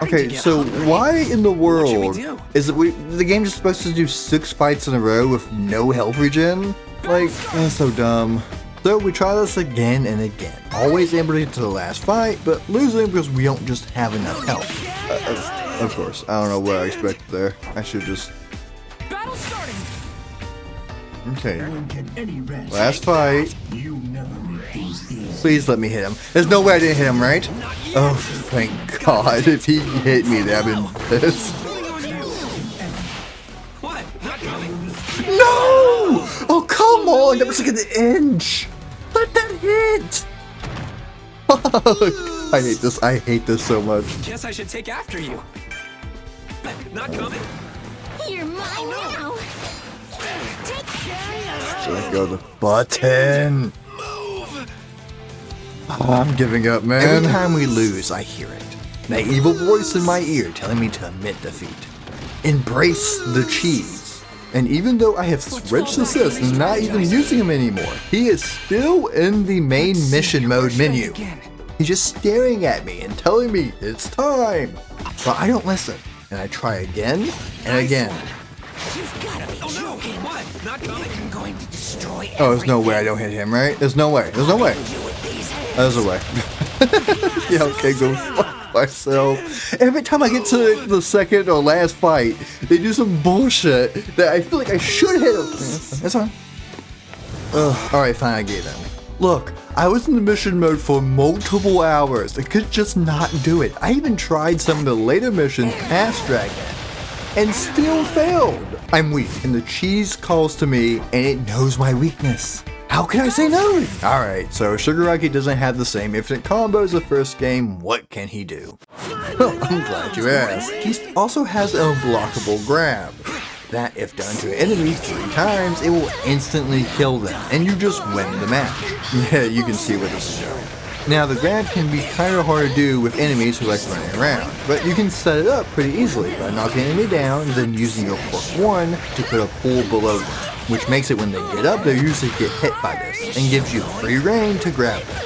Okay, so why in the world is it the game just supposed to do 6 fights in a row with no health regen? Like, that's so dumb. So we try this again and again. Always able to get to the last fight, but losing because we don't just have enough health. Of course, I don't know what I expected there. I should just... Battle starting. Okay. Last fight. Please let me hit him. There's no way I didn't hit him, right? Oh, thank God. If he hit me, that'd been pissed. What? Not coming. No! Oh, come on! That was like an inch! Let that hit! I hate this. I hate this so much. Guess I should take after you. Not coming. You're mine now. Take Let go of the button. Move. I'm giving up, man. Every time we lose, I hear it. That evil voice in my ear telling me to admit defeat. Embrace the cheese. And even though I have switched assists and not even using him anymore, he is still in the main mission mode menu. He's just staring at me and telling me it's time. But I don't listen, and I try again and again. Oh, there's no way I don't hit him, right? There's no way. There's no way. There's a way. Yeah, okay, go fuck myself. Every time I get to the second or last fight, they do some bullshit that I feel like I should hit him. That's fine. Alright, fine, I gave in. Look, I was in the mission mode for multiple hours. I could just not do it. I even tried some of the later missions past Dragon and still failed. I'm weak, and the cheese calls to me, and it knows my weakness. How can I say no? Alright, so Shigaraki doesn't have the same infinite combo as the first game. What can he do? Well, I'm glad you asked. He also has an unblockable grab. That, if done to an enemy 3 times, it will instantly kill them, and you just win the match. Yeah, you can see what this is showing. Now, the grab can be kinda hard to do with enemies who like running around, but you can set it up pretty easily by knocking the enemy down and then using your Quirk 1 to put a pull below them, which makes it when they get up, they usually get hit by this, and gives you free reign to grab them.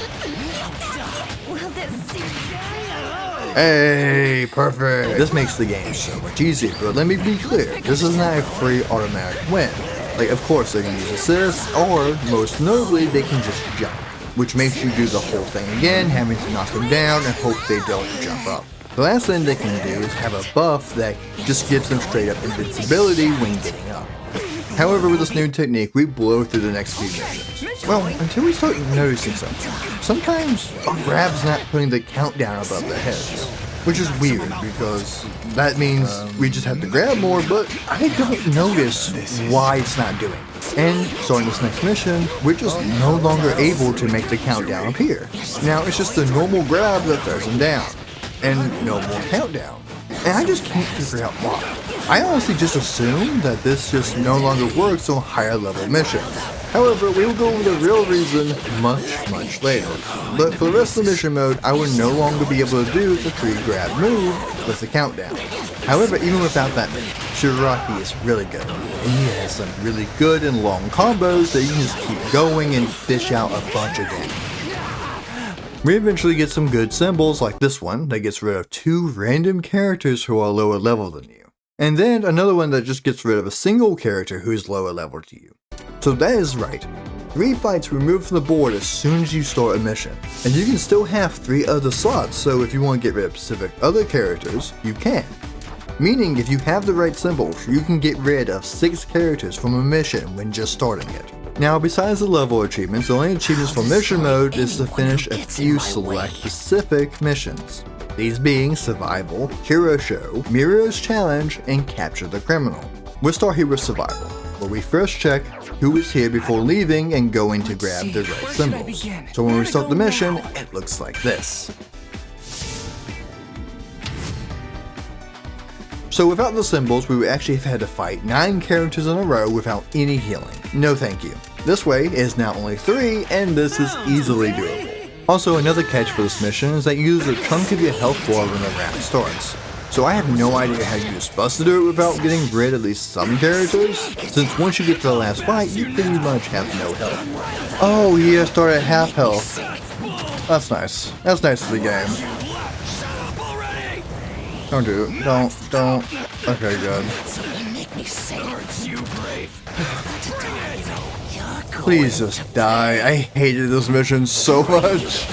Hey, perfect! This makes the game so much easier, but let me be clear, this is not a free automatic win. Like, of course they can use assists, or, most notably, they can just jump, which makes you do the whole thing again, having to knock them down and hope they don't jump up. The last thing they can do is have a buff that just gives them straight up invincibility when getting up. However, with this new technique, we blow through the next few missions. Well, until we start noticing something. Sometimes our grab's not putting the countdown above their heads, which is weird because that means we just have to grab more, but I don't notice why it's not doing it. And starting this next mission, we're just no longer able to make the countdown appear. Now it's just the normal grab that throws them down, and no more countdown. And I just can't figure out why. I honestly just assume that this just no longer works on higher level missions. However, we will go over the real reason much later. But for the rest of the mission mode, I will no longer be able to do the free grab move with the countdown. However, even without that, Shigaraki is really good, and he has some really good and long combos that you can just keep going and fish out a bunch of damage. We eventually get some good symbols like this one that gets rid of 2 random characters who are lower level than you. And then another one that just gets rid of a single character who is lower level to you. So that is right. 3 fights removed from the board as soon as you start a mission. And you can still have 3 other slots, so if you want to get rid of specific other characters, you can. Meaning if you have the right symbols, you can get rid of 6 characters from a mission when just starting it. Now, besides the level achievements, the only achievements for mission mode is to finish a few select specific missions. These being Survival, Hero Show, Mirror's Challenge, and Capture the Criminal. We'll start here with Survival, where we first check who is here before leaving and going to grab the right symbols. So when we start the mission, it looks like this. So without the symbols, we would actually have had to fight 9 characters in a row without any healing. No thank you. This way is now only 3, and this is easily doable. Also, another catch for this mission is that you use a chunk of your health bar when the round starts. So I have no idea how you're supposed to do it without getting rid of at least some characters, since once you get to the last fight, you pretty much have no health. Oh, he started at half health. That's nice. That's nice for the game. Don't do it. Don't. Okay, good. Please just die. I hated this mission so much.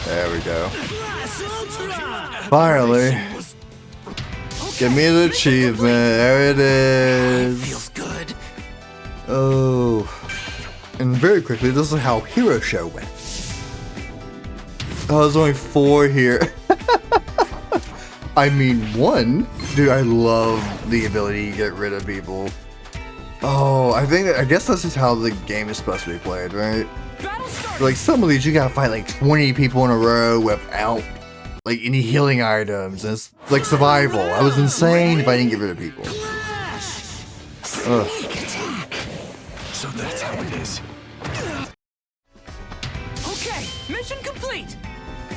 There we go. Finally. Give me the achievement. There it is. Oh. And very quickly, this is how Hero Show went. Oh, there's only 4 here. I mean, 1? Dude, I love the ability to get rid of people. Oh, I guess this is how the game is supposed to be played, right? Like, some of these you gotta fight like 20 people in a row without like any healing items. And it's like survival. I was insane if I didn't get rid of people. Ugh. So that's how it is. Okay, mission complete.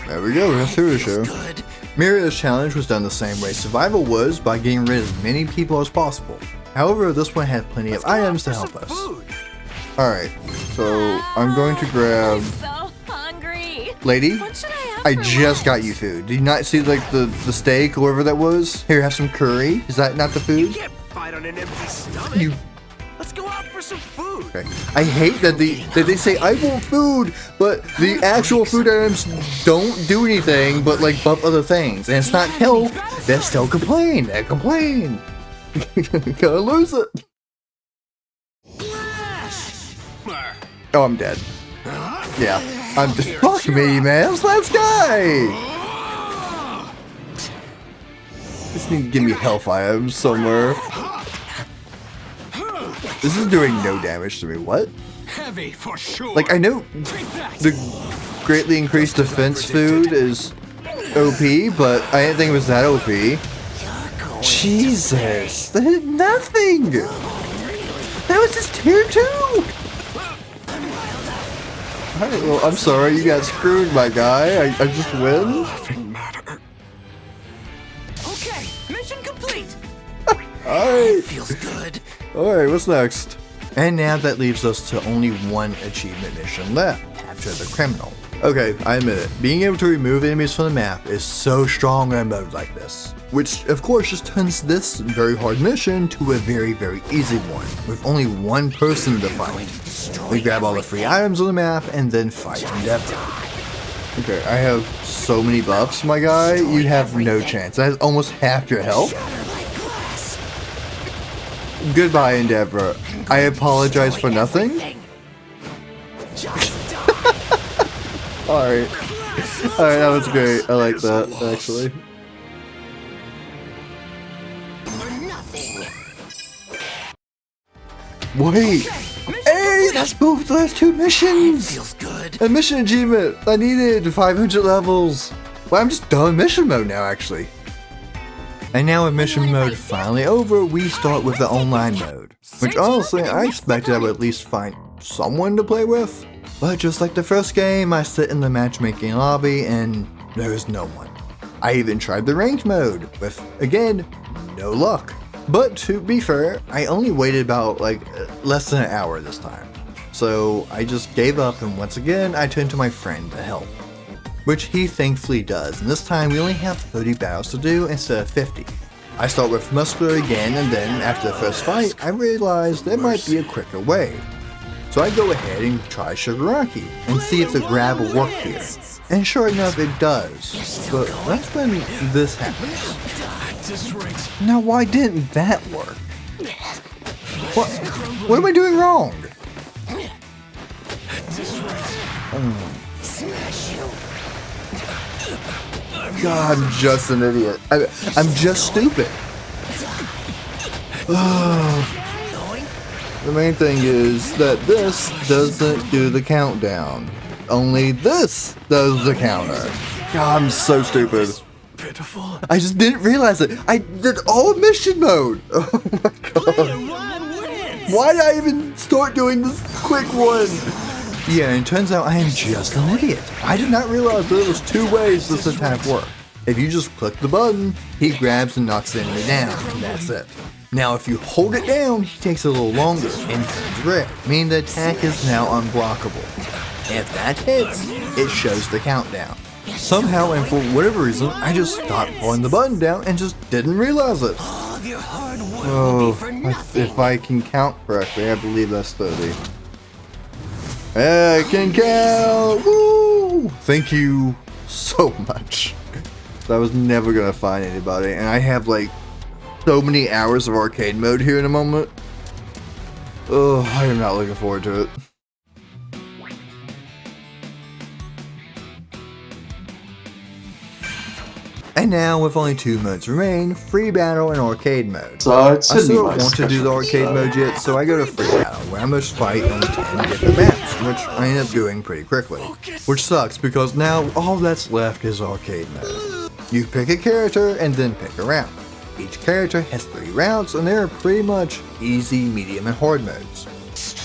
There we go, that's through the show. Good. Mirror's challenge was done the same way Survival was, by getting rid of as many people as possible. However, this one had plenty of items to help us. Alright, so I'm going to grab... So hungry. Um, Lady, What should I have I for just got lunch? you food. Did you not see like the steak or whatever that was? Here, have some curry. Is that not the You food? can't fight on an empty stomach. You... Let's go out for some food. Okay. I hate that they say I want food, but the actual food items don't do anything but like buff other things, and it's not health. They still complain. They complain. Gonna lose it. Oh, I'm dead. Yeah, I'm just fuck me, man. I'm that guy. Just need to give me health items somewhere. This is doing no damage to me. What? Heavy for sure. Like, I know the greatly increased defense food is OP, but I didn't think it was that OP. Jesus, that did nothing. That was just tier 2. Alright, well, I'm sorry, you got screwed, my guy. I just win. Okay, mission complete. Alright. Feels good. Alright, what's next? And now that leaves us to only one achievement mission left, capture the criminal. Okay, I admit it, being able to remove enemies from the map is so strong in a mode like this. Which of course just turns this very hard mission to a very, very easy one, with only one person to fight. We grab all the free items on the map and then fight Endeavor. Okay, I have so many buffs, my guy, you have no chance. That is almost half your health. Goodbye, Endeavor. I apologize for nothing. Alright. Alright, that was great. I like that, actually. Wait! Hey, that's both the last 2 missions! Feels good. A mission achievement! I needed 500 levels! Well, I'm just done mission mode now, actually. And now with mission mode finally over, we start with the online mode. Which honestly, I expected I would at least find someone to play with. But just like the first game, I sit in the matchmaking lobby and there's no one. I even tried the ranked mode, with, again, no luck. But to be fair, I only waited about less than an hour this time. So I just gave up and once again, I turned to my friend to help. Which he thankfully does, and this time we only have 30 battles to do instead of 50. I start with Muscular again, and then after the first fight, I realized there might be a quicker way. So I go ahead and try Shigaraki, and see if the grab will work here. And sure enough, it does. But that's when this happens. Now why didn't that work? What am I doing wrong? God, I'm just an idiot. I'm just stupid. The main thing is that this doesn't do the countdown. Only this does the counter. God, I'm so stupid. Pitiful. I just didn't realize it. I did all mission mode. Oh my god. Why did I even start doing this quick one? Yeah, and it turns out I am just an idiot. I did not realize there was 2 ways this attack worked. If you just click the button, he grabs and knocks the enemy down, and that's it. Now if you hold it down, he takes a little longer and turns red, meaning the attack is now unblockable. If that hits, it shows the countdown. Somehow, and for whatever reason, I just stopped pulling the button down and just didn't realize it. Oh, if I can count correctly, I believe that's 30. I can count! Woo! Thank you so much. I was never gonna find anybody, and I have so many hours of arcade mode here in a moment. Oh, I am not looking forward to it. And now, with only 2 modes remain, free battle and arcade mode. I still don't want to do the arcade mode yet, so I go to free battle, where I must fight on 10 different maps, which I end up doing pretty quickly. Which sucks, because now all that's left is arcade mode. You pick a character and then pick a round. Each character has 3 rounds, and they are pretty much easy, medium, and hard modes.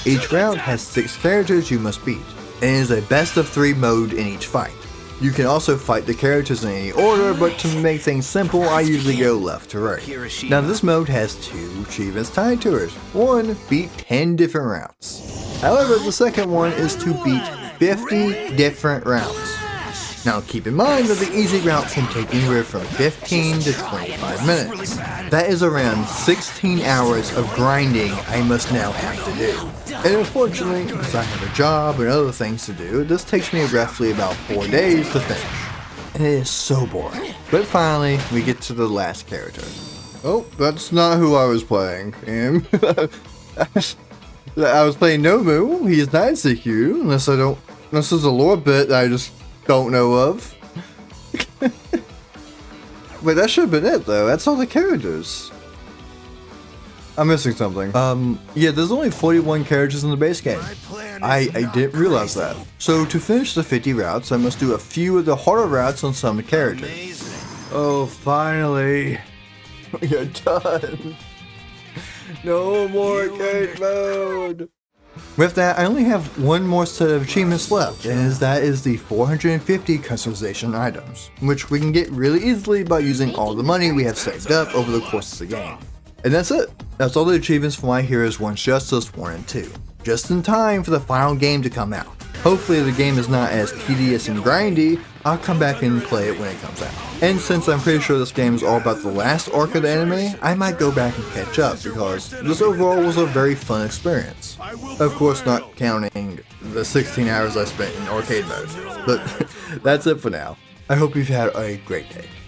Each round has 6 characters you must beat, and it is a best of 3 mode in each fight. You can also fight the characters in any order, but to make things simple, I usually go left to right. Now this mode has 2 achievements tied to it. One, beat 10 different routes. However, the second one is to beat 50 different routes. Now keep in mind that the easy routes can take anywhere from 15 to 25 minutes. That is around 16 hours of grinding I must now have to do. And unfortunately, because I have a job and other things to do, this takes me roughly about 4 days to finish. And it is so boring. But finally, we get to the last character. Oh, that's not who I was playing. I was playing Nomu. He is not Sekiryu, unless there's a lore bit that I just don't know of. But that should have been it though. That's all the characters. I'm missing something. Yeah, there's only 41 characters in the base game. I didn't realize that. So to finish the 50 routes, I must do a few of the harder routes on some characters. Oh, finally. You're done. No more arcade mode. With that, I only have one more set of achievements left, and that is the 450 customization items, which we can get really easily by using all the money we have saved up over the course of the game. And that's it. That's all the achievements for My Heroes One's Justice 1 and 2, just in time for the final game to come out. Hopefully the game is not as tedious and grindy. I'll come back and play it when it comes out. And since I'm pretty sure this game is all about the last arc of the anime, I might go back and catch up because this overall was a very fun experience. Of course not counting the 16 hours I spent in arcade mode. But that's it for now. I hope you've had a great day.